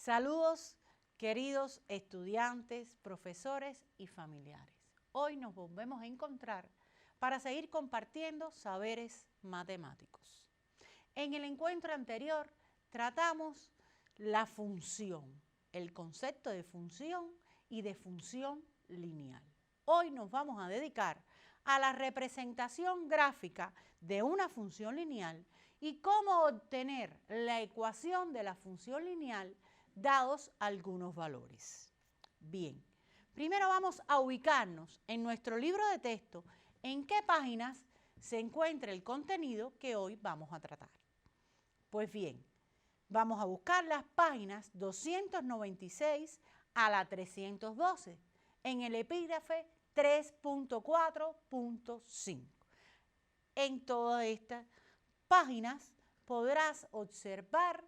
Saludos, queridos estudiantes, profesores y familiares. Hoy nos volvemos a encontrar para seguir compartiendo saberes matemáticos. En el encuentro anterior tratamos la función, el concepto de función y de función lineal. Hoy nos vamos a dedicar a la representación gráfica de una función lineal y cómo obtener la ecuación de la función lineal dados algunos valores. Bien, primero vamos a ubicarnos en nuestro libro de texto en qué páginas se encuentra el contenido que hoy vamos a tratar. Pues bien, vamos a buscar las páginas 296 a la 312 en el epígrafe 3.4.5. En todas estas páginas podrás observar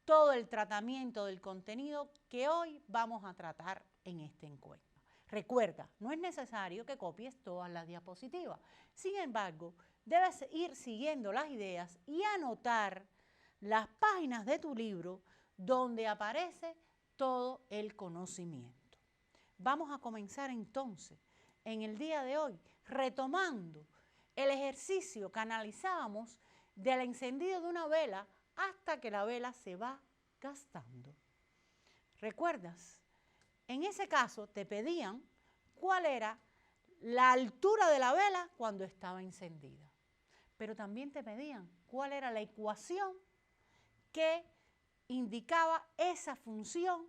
todo el tratamiento del contenido que hoy vamos a tratar en este encuentro. Recuerda, no es necesario que copies todas las diapositivas. Sin embargo, debes ir siguiendo las ideas y anotar las páginas de tu libro donde aparece todo el conocimiento. Vamos a comenzar entonces en el día de hoy retomando el ejercicio que analizábamos del encendido de una vela hasta que la vela se va gastando. ¿Recuerdas? En ese caso te pedían cuál era la altura de la vela cuando estaba encendida. Pero también te pedían cuál era la ecuación que indicaba esa función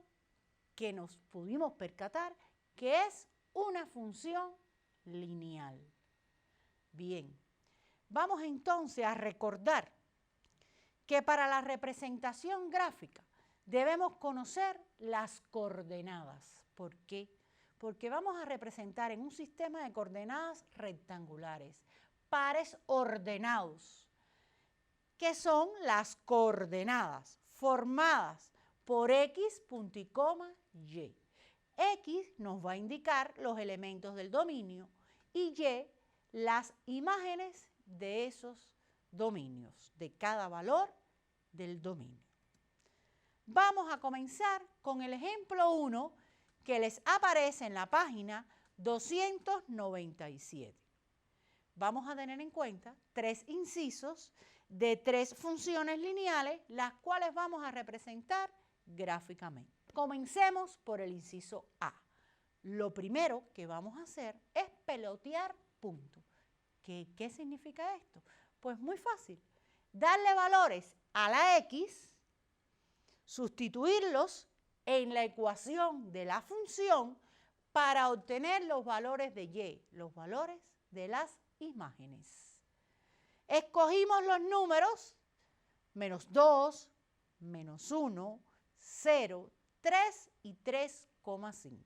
que nos pudimos percatar que es una función lineal. Bien, vamos entonces a recordar que para la representación gráfica debemos conocer las coordenadas. ¿Por qué? Porque vamos a representar en un sistema de coordenadas rectangulares, pares ordenados, que son las coordenadas formadas por X, punto y coma, Y. X nos va a indicar los elementos del dominio y Y las imágenes de esos dominios, de cada valor del dominio. Vamos a comenzar con el ejemplo 1 que les aparece en la página 297. Vamos a tener en cuenta tres incisos de tres funciones lineales, las cuales vamos a representar gráficamente. Comencemos por el inciso A. Lo primero que vamos a hacer es pelotear puntos. ¿Qué significa esto? Pues muy fácil. Darle valores a la X, sustituirlos en la ecuación de la función para obtener los valores de Y, los valores de las imágenes. Escogimos los números menos 2, menos 1, 0, 3 y 3,5.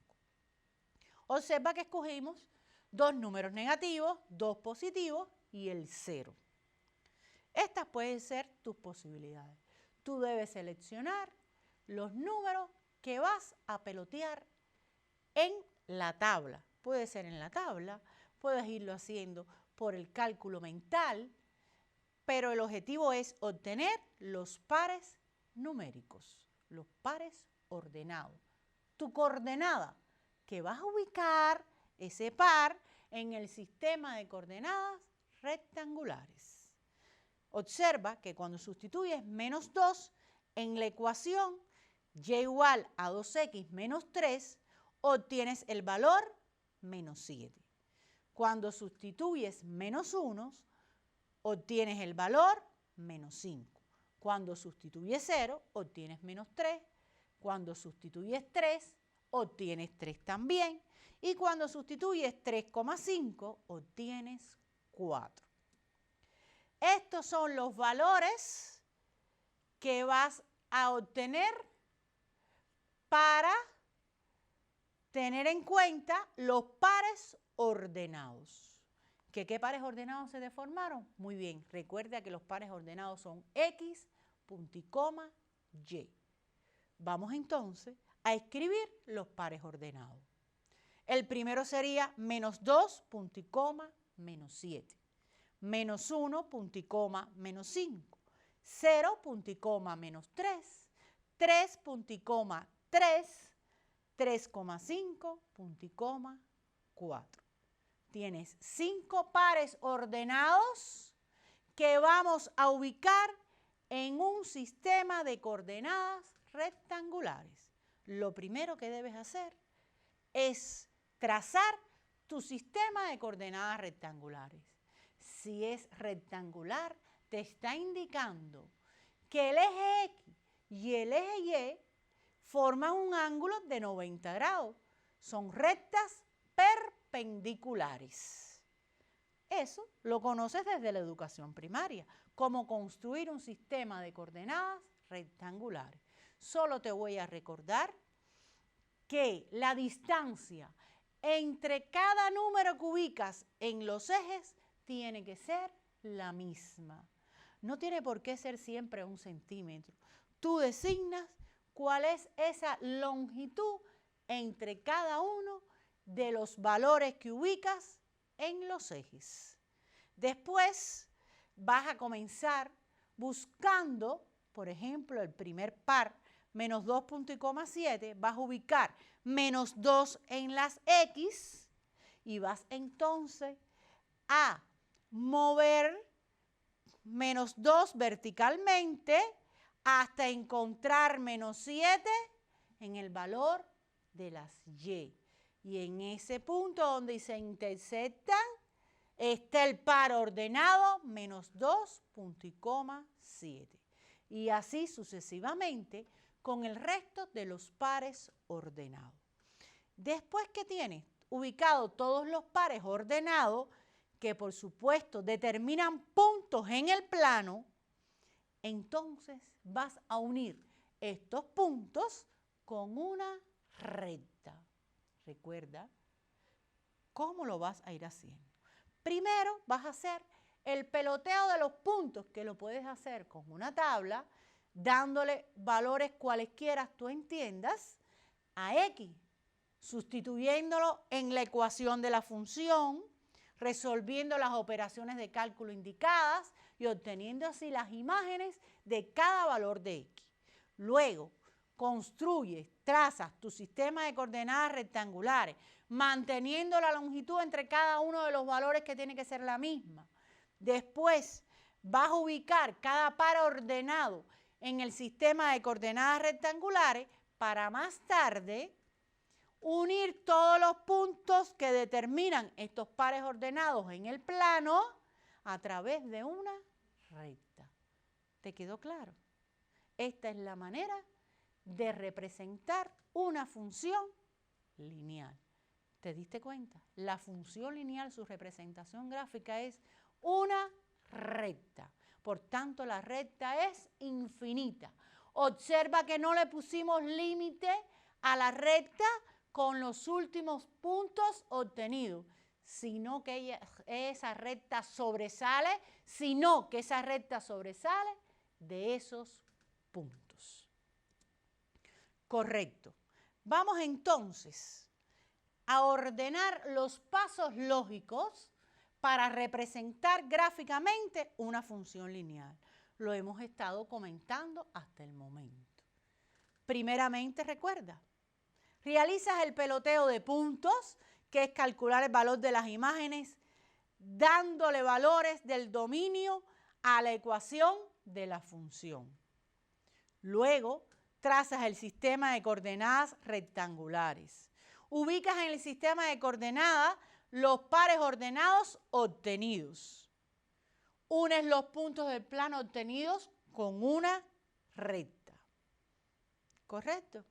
Observa que escogimos dos números negativos, dos positivos y el 0. Estas pueden ser tus posibilidades. Tú debes seleccionar los números que vas a pelotear en la tabla. Puede ser en la tabla, puedes irlo haciendo por el cálculo mental, pero el objetivo es obtener los pares numéricos, los pares ordenados. Tu coordenada que vas a ubicar ese par en el sistema de coordenadas rectangulares. Observa que cuando sustituyes menos 2 en la ecuación y igual a 2x menos 3, obtienes el valor menos 7. Cuando sustituyes menos 1, obtienes el valor menos 5. Cuando sustituyes 0, obtienes menos 3. Cuando sustituyes 3, obtienes 3 también. Y cuando sustituyes 3,5, obtienes 4. Estos son los valores que vas a obtener para tener en cuenta los pares ordenados. ¿Qué pares ordenados se deformaron? Muy bien, recuerda que los pares ordenados son X, punto y coma, Y. Vamos entonces a escribir los pares ordenados. El primero sería menos 2, punto y coma, menos 7. Menos 1, punto y coma, menos 5. 0, punto y coma, menos 3. 3, punto y coma 3, 3,5, punto y coma 4. Tienes 5 pares ordenados que vamos a ubicar en un sistema de coordenadas rectangulares. Lo primero que debes hacer es trazar tu sistema de coordenadas rectangulares. Si es rectangular, te está indicando que el eje X y el eje Y forman un ángulo de 90 grados. Son rectas perpendiculares. Eso lo conoces desde la educación primaria, cómo construir un sistema de coordenadas rectangulares. Solo te voy a recordar que la distancia entre cada número que ubicas en los ejes tiene que ser la misma. No tiene por qué ser siempre 1 centímetro. Tú designas cuál es esa longitud entre cada uno de los valores que ubicas en los ejes. Después vas a comenzar buscando, por ejemplo, el primer par, menos 2,7, vas a ubicar menos 2 en las X y vas entonces a mover menos 2 verticalmente hasta encontrar menos 7 en el valor de las Y. Y en ese punto donde se intersectan está el par ordenado menos 2,7. Y así sucesivamente con el resto de los pares ordenados. Después que tienes ubicado todos los pares ordenados, que por supuesto determinan puntos en el plano, entonces vas a unir estos puntos con una recta. Recuerda cómo lo vas a ir haciendo. Primero vas a hacer el peloteo de los puntos, que lo puedes hacer con una tabla, dándole valores cualesquiera tú entiendas a X, sustituyéndolo en la ecuación de la función, resolviendo las operaciones de cálculo indicadas y obteniendo así las imágenes de cada valor de X. Luego, construyes, trazas tu sistema de coordenadas rectangulares, manteniendo la longitud entre cada uno de los valores que tiene que ser la misma. Después, vas a ubicar cada par ordenado en el sistema de coordenadas rectangulares para más tarde unir todos los puntos que determinan estos pares ordenados en el plano a través de una recta. ¿Te quedó claro? Esta es la manera de representar una función lineal. ¿Te diste cuenta? La función lineal, su representación gráfica es una recta. Por tanto, la recta es infinita. Observa que no le pusimos límite a la recta con los últimos puntos obtenidos, sino que esa recta sobresale, de esos puntos. Correcto. Vamos entonces a ordenar los pasos lógicos para representar gráficamente una función lineal. Lo hemos estado comentando hasta el momento. Primeramente, recuerda, realizas el peloteo de puntos, que es calcular el valor de las imágenes, dándole valores del dominio a la ecuación de la función. Luego, trazas el sistema de coordenadas rectangulares. Ubicas en el sistema de coordenadas los pares ordenados obtenidos. Unes los puntos del plano obtenidos con una recta. ¿Correcto?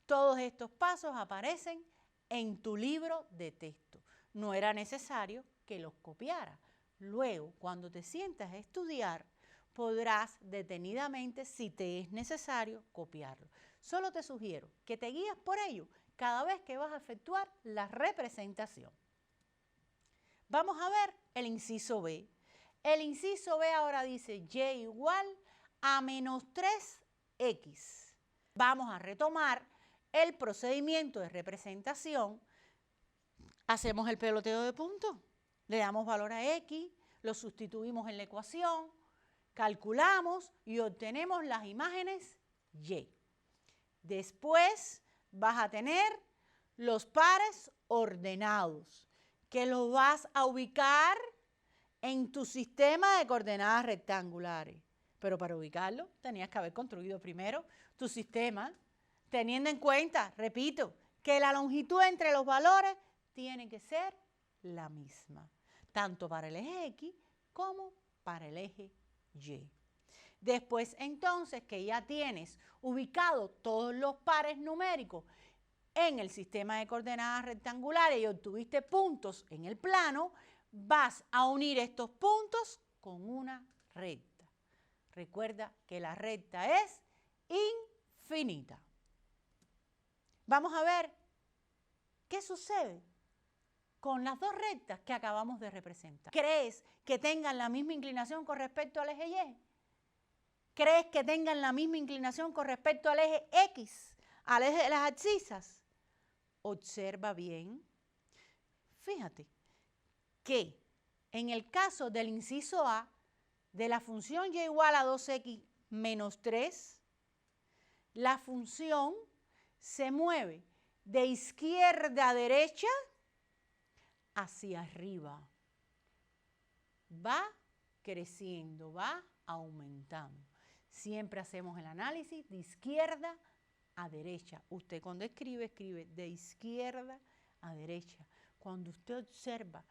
Todos estos pasos aparecen en tu libro de texto. No era necesario que los copiaras. Luego, cuando te sientas a estudiar, podrás detenidamente, si te es necesario, copiarlo. Solo te sugiero que te guíes por ello cada vez que vas a efectuar la representación. Vamos a ver el inciso B. El inciso B ahora dice y igual a menos 3x. Vamos a retomar el procedimiento de representación. Hacemos el peloteo de puntos. Le damos valor a x, lo sustituimos en la ecuación, calculamos y obtenemos las imágenes Y. Después vas a tener los pares ordenados, que los vas a ubicar en tu sistema de coordenadas rectangulares. Pero para ubicarlo tenías que haber construido primero tu sistema, teniendo en cuenta, repito, que la longitud entre los valores tiene que ser la misma, tanto para el eje X como para el eje Y. Después, entonces, que ya tienes ubicado todos los pares numéricos en el sistema de coordenadas rectangulares y obtuviste puntos en el plano, vas a unir estos puntos con una recta. Recuerda que la recta es infinita. Vamos a ver qué sucede con las dos rectas que acabamos de representar. ¿Crees que tengan la misma inclinación con respecto al eje Y? ¿Crees que tengan la misma inclinación con respecto al eje X, al eje de las abscisas? Observa bien. Fíjate que en el caso del inciso A, de la función y igual a 2x menos 3, la función se mueve de izquierda a derecha hacia arriba. Va creciendo, va aumentando. Siempre hacemos el análisis de izquierda a derecha. Usted cuando escribe, escribe de izquierda a derecha. Cuando usted observa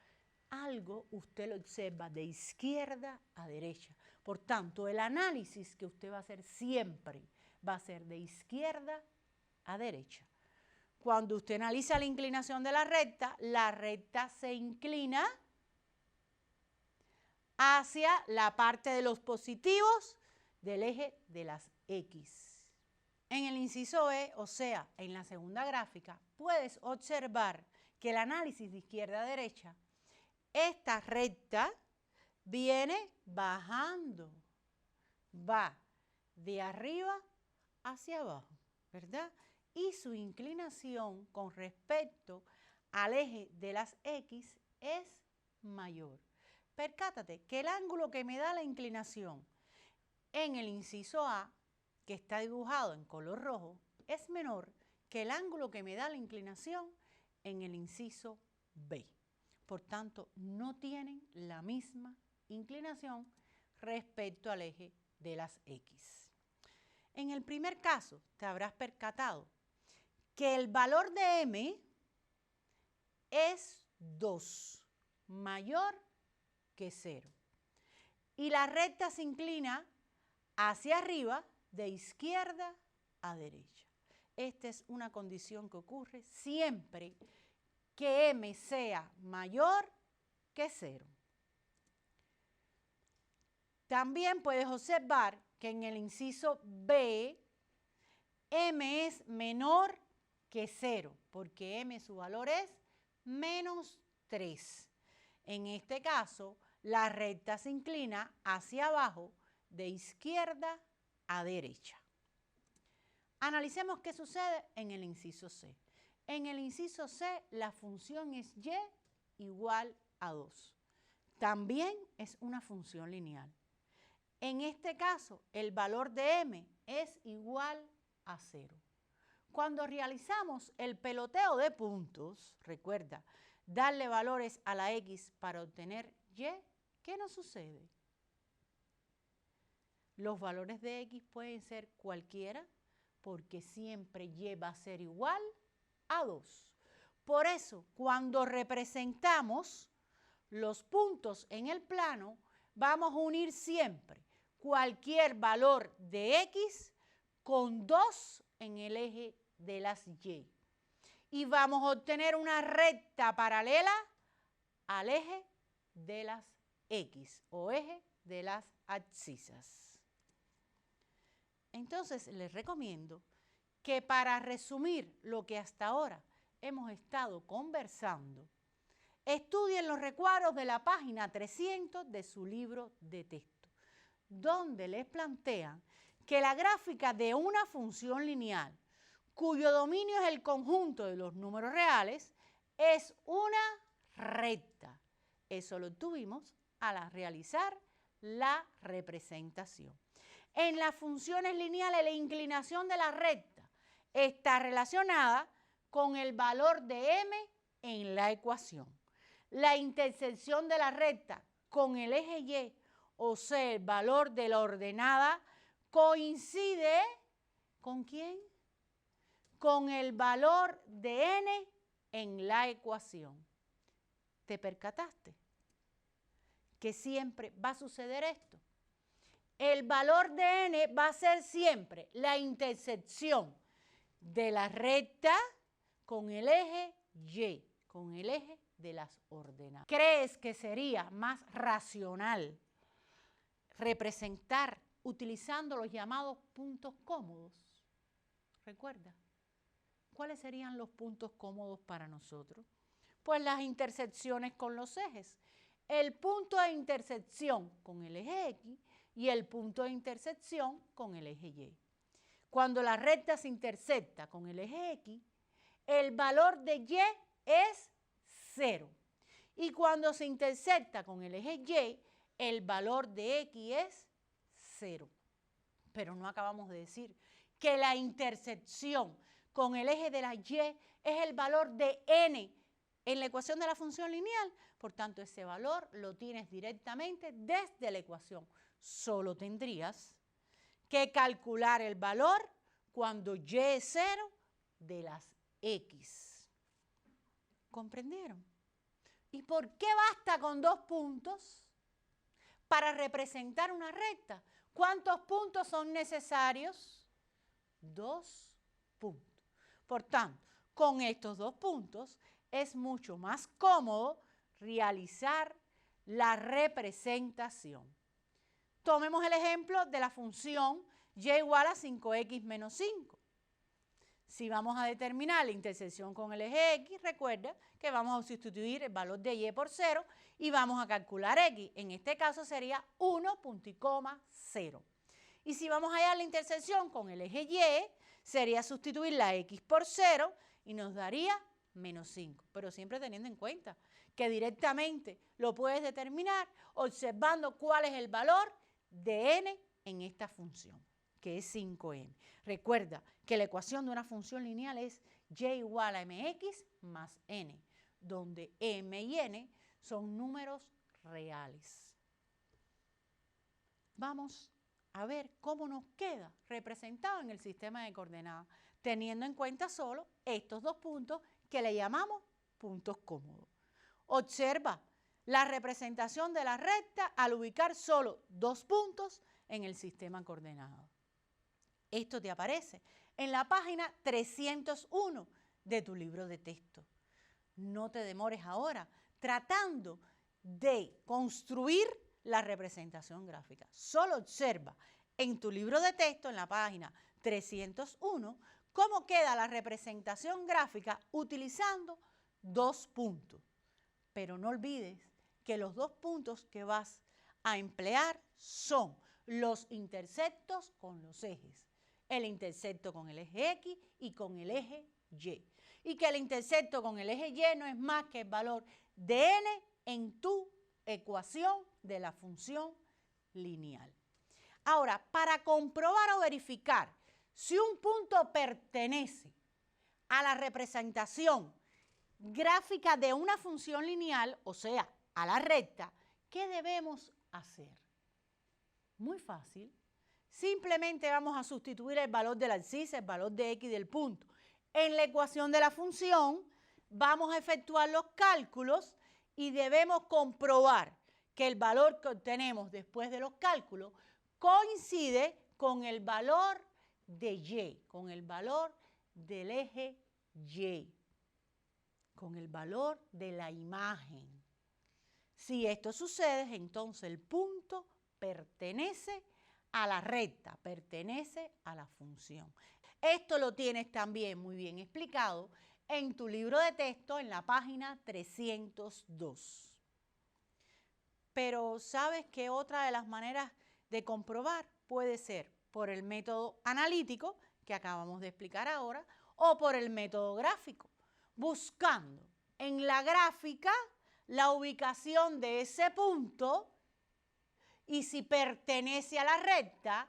algo, usted lo observa de izquierda a derecha. Por tanto, el análisis que usted va a hacer siempre va a ser de izquierda a derecha. Cuando usted analiza la inclinación de la recta se inclina hacia la parte de los positivos del eje de las X. En el inciso E, o sea, en la segunda gráfica, puedes observar que el análisis de izquierda a derecha, esta recta viene bajando, va de arriba hacia abajo, ¿verdad? Y su inclinación con respecto al eje de las X es mayor. Percátate que el ángulo que me da la inclinación en el inciso A, que está dibujado en color rojo, es menor que el ángulo que me da la inclinación en el inciso B. Por tanto, no tienen la misma inclinación respecto al eje de las X. En el primer caso, te habrás percatado que el valor de M es 2, mayor que 0. Y la recta se inclina hacia arriba de izquierda a derecha. Esta es una condición que ocurre siempre que M sea mayor que 0. También puedes observar que en el inciso B, M es menor que 0, porque M su valor es menos 3. En este caso, la recta se inclina hacia abajo de izquierda a derecha. Analicemos qué sucede en el inciso C. En el inciso C, la función es y igual a 2. También es una función lineal. En este caso, el valor de M es igual a 0. Cuando realizamos el peloteo de puntos, recuerda, darle valores a la X para obtener Y, ¿qué nos sucede? Los valores de X pueden ser cualquiera, porque siempre Y va a ser igual a 2. Por eso, cuando representamos los puntos en el plano, vamos a unir siempre cualquier valor de X con 2 en el eje de las Y. Y vamos a obtener una recta paralela al eje de las X o eje de las abscisas. Entonces, les recomiendo que para resumir lo que hasta ahora hemos estado conversando, estudien los recuadros de la página 300 de su libro de texto, donde les plantean que la gráfica de una función lineal cuyo dominio es el conjunto de los números reales es una recta. Eso lo obtuvimos al realizar la representación. En las funciones lineales, la inclinación de la recta está relacionada con el valor de m en la ecuación. La intersección de la recta con el eje y, o sea, el valor de la ordenada, coincide ¿con quién? Con el valor de n en la ecuación. ¿Te percataste? Que siempre va a suceder esto. El valor de n va a ser siempre la intersección de la recta con el eje y, con el eje de las ordenadas. ¿Crees que sería más racional representar utilizando los llamados puntos cómodos? Recuerda, ¿cuáles serían los puntos cómodos para nosotros? Pues las intersecciones con los ejes. El punto de intersección con el eje X y el punto de intersección con el eje Y. Cuando la recta se intersecta con el eje X, el valor de Y es 0. Y cuando se intersecta con el eje Y, el valor de X es 0. Pero no acabamos de decir que la intersección con el eje de la Y es el valor de n en la ecuación de la función lineal. Por tanto, ese valor lo tienes directamente desde la ecuación. Solo tendrías que calcular el valor cuando Y es 0 de las X. ¿Comprendieron? ¿Y por qué basta con 2 puntos para representar una recta? ¿Cuántos puntos son necesarios? 2 puntos. Por tanto, con estos 2 puntos es mucho más cómodo realizar la representación. Tomemos el ejemplo de la función y igual a 5x menos 5. Si vamos a determinar la intersección con el eje X, recuerda que vamos a sustituir el valor de Y por 0 y vamos a calcular X. En este caso sería 1,0. Y si vamos a hallar la intersección con el eje Y, sería sustituir la X por 0 y nos daría menos 5. Pero siempre teniendo en cuenta que directamente lo puedes determinar observando cuál es el valor de n en esta función, que es 5n. Recuerda que la ecuación de una función lineal es y igual a mx más n, donde m y n son números reales. Vamos a ver cómo nos queda representado en el sistema de coordenadas, teniendo en cuenta solo estos 2 puntos que le llamamos puntos cómodos. Observa la representación de la recta al ubicar solo 2 puntos en el sistema coordenado. Esto te aparece en la página 301 de tu libro de texto. No te demores ahora tratando de construir la representación gráfica. Solo observa en tu libro de texto, en la página 301, cómo queda la representación gráfica utilizando 2 puntos. Pero no olvides que los 2 puntos que vas a emplear son los intersectos con los ejes. El intersecto con el eje X y con el eje Y. Y que el intersecto con el eje Y no es más que el valor de n en tu ecuación de la función lineal. Ahora, para comprobar o verificar si un punto pertenece a la representación gráfica de una función lineal, o sea, a la recta, ¿qué debemos hacer? Muy fácil. Simplemente vamos a sustituir el valor del abscisa, el valor de x del punto. En la ecuación de la función vamos a efectuar los cálculos y debemos comprobar que el valor que obtenemos después de los cálculos coincide con el valor de y, con el valor del eje y, con el valor de la imagen. Si esto sucede, entonces el punto pertenece a la recta, pertenece a la función. Esto lo tienes también muy bien explicado en tu libro de texto en la página 302. Pero ¿sabes qué otra de las maneras de comprobar puede ser? Por el método analítico, que acabamos de explicar ahora, o por el método gráfico, buscando en la gráfica la ubicación de ese punto y si pertenece a la recta,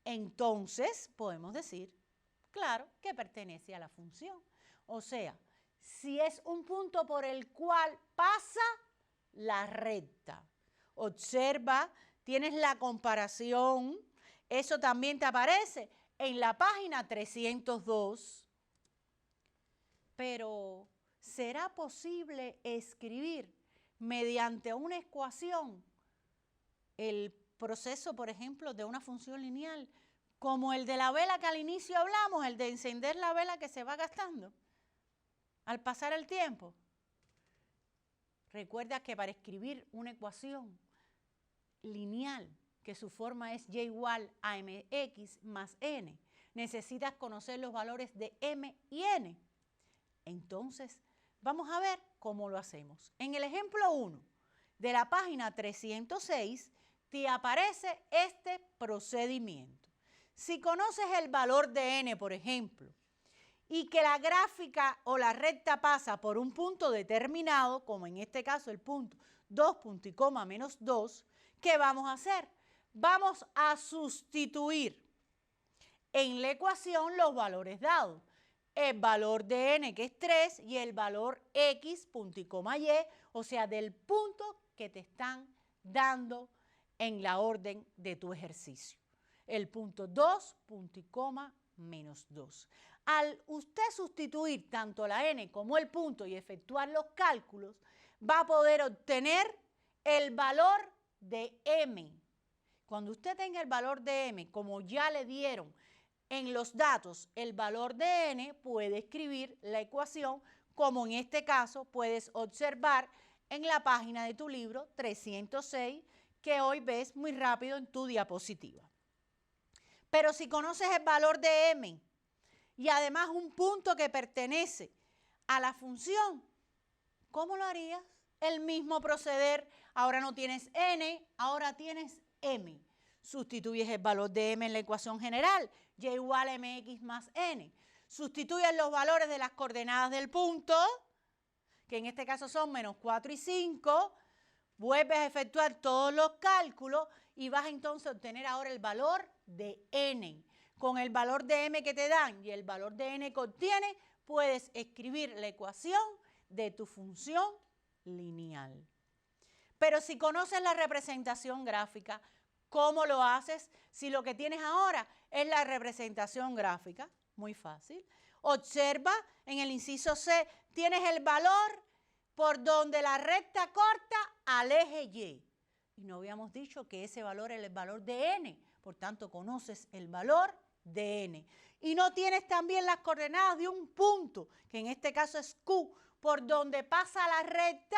entonces podemos decir, claro, que pertenece a la función. O sea, si es un punto por el cual pasa la recta. Observa, tienes la comparación, eso también te aparece en la página 302. Pero, ¿será posible escribir mediante una ecuación el proceso, por ejemplo, de una función lineal, como el de la vela que al inicio hablamos, el de encender la vela que se va gastando al pasar el tiempo? Recuerda que para escribir una ecuación lineal, que su forma es y igual a mx más n, necesitas conocer los valores de m y n. Entonces, vamos a ver cómo lo hacemos. En el ejemplo 1 de la página 306 te aparece este procedimiento. Si conoces el valor de n, por ejemplo, y que la gráfica o la recta pasa por un punto determinado, como en este caso el punto 2, punto y coma, menos 2, ¿qué vamos a hacer? Vamos a sustituir en la ecuación los valores dados. El valor de n, que es 3, y el valor x, punto y coma y, o sea, del punto que te están dando en la orden de tu ejercicio. El punto 2, punto y coma, menos 2. Al usted sustituir tanto la n como el punto y efectuar los cálculos, va a poder obtener el valor de m. Cuando usted tenga el valor de m, como ya le dieron en los datos el valor de n, puede escribir la ecuación, como en este caso puedes observar en la página de tu libro 306, que hoy ves muy rápido en tu diapositiva. Pero si conoces el valor de m y además un punto que pertenece a la función, ¿cómo lo harías? El mismo proceder, ahora no tienes n, ahora tienes m. Sustituyes el valor de m en la ecuación general, y igual a mx más n. Sustituyes los valores de las coordenadas del punto, que en este caso son menos 4 y 5, vuelves a efectuar todos los cálculos y vas entonces a obtener ahora el valor de n. Con el valor de m que te dan y el valor de n que obtienes, puedes escribir la ecuación de tu función lineal. Pero si conoces la representación gráfica, ¿cómo lo haces? Si lo que tienes ahora es la representación gráfica, muy fácil. Observa en el inciso C, tienes el valor por donde la recta corta al eje Y. Y no habíamos dicho que ese valor es el valor de n, por tanto conoces el valor de n. Y no tienes también las coordenadas de un punto, que en este caso es Q, por donde pasa la recta,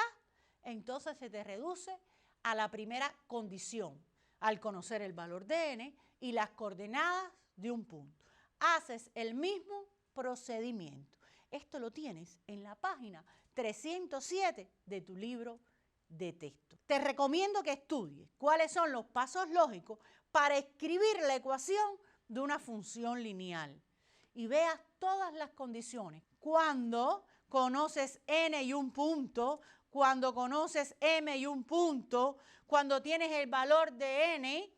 entonces se te reduce a la primera condición, al conocer el valor de n y las coordenadas de un punto. Haces el mismo procedimiento. Esto lo tienes en la página 307 de tu libro de texto. Te recomiendo que estudies cuáles son los pasos lógicos para escribir la ecuación de una función lineal y veas todas las condiciones. Cuando conoces n y un punto, cuando conoces m y un punto, cuando tienes el valor de n,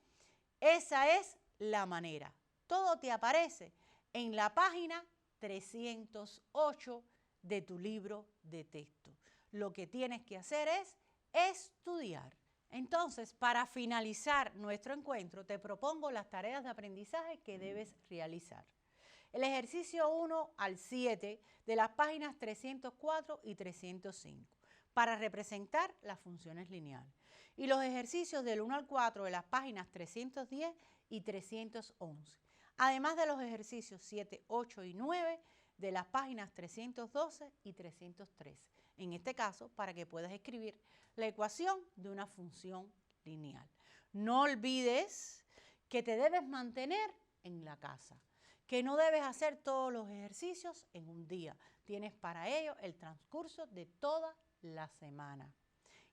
esa es la manera. Todo te aparece en la página 308 de tu libro de texto. Lo que tienes que hacer es estudiar. Entonces, para finalizar nuestro encuentro, te propongo las tareas de aprendizaje que debes realizar. El ejercicio 1 al 7 de las páginas 304 y 305 para representar las funciones lineales. Y los ejercicios del 1 al 4 de las páginas 310 y 311. Además de los ejercicios 7, 8 y 9 de las páginas 312 y 313. En este caso, para que puedas escribir la ecuación de una función lineal. No olvides que te debes mantener en la casa, que no debes hacer todos los ejercicios en un día. Tienes para ello el transcurso de toda la semana.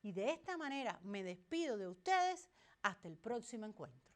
Y de esta manera me despido de ustedes hasta el próximo encuentro.